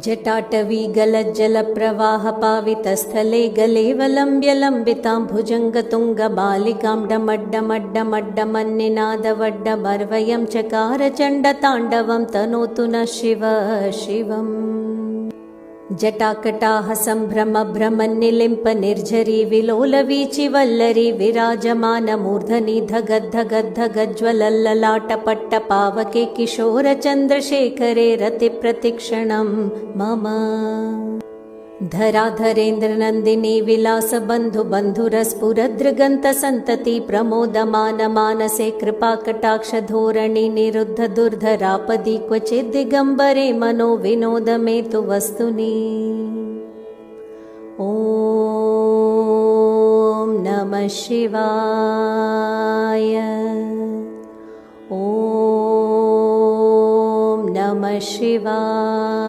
जटाटवी गलज्जलप्रवाहपावितस्थले गलेवलम्ब्य लम्बिताम्भुजङ्गतुङ्गबालिकां डमड्डमड्डमड्डमन्निनादवड्डमर्वयं चकार चण्डताण्डवं तनोतु नः शिव शिवम्। जटाकटाह सम्भ्रमभ्रमन्निलिम्प निर्झरी विलोलवीचि वल्लरी विराजमानमूर्धनि धगद्धगद्धगज्ज्वलल्ललाटपट्टपावके किशोरचन्द्रशेखरे रतिप्रतिक्षणं मम। धराधरेन्द्रनन्दिनी विलासबन्धुबन्धुरस्फुरदृगन्तसन्तति प्रमोदमान मानसे कृपाकटाक्षधोरणि निरुद्ध दुर्धरापदि क्वचिद्दिगम्बरे मनो विनोदमे तु वस्तुनि। ॐ नमः शिवाय। ॐ नमः शिवाय।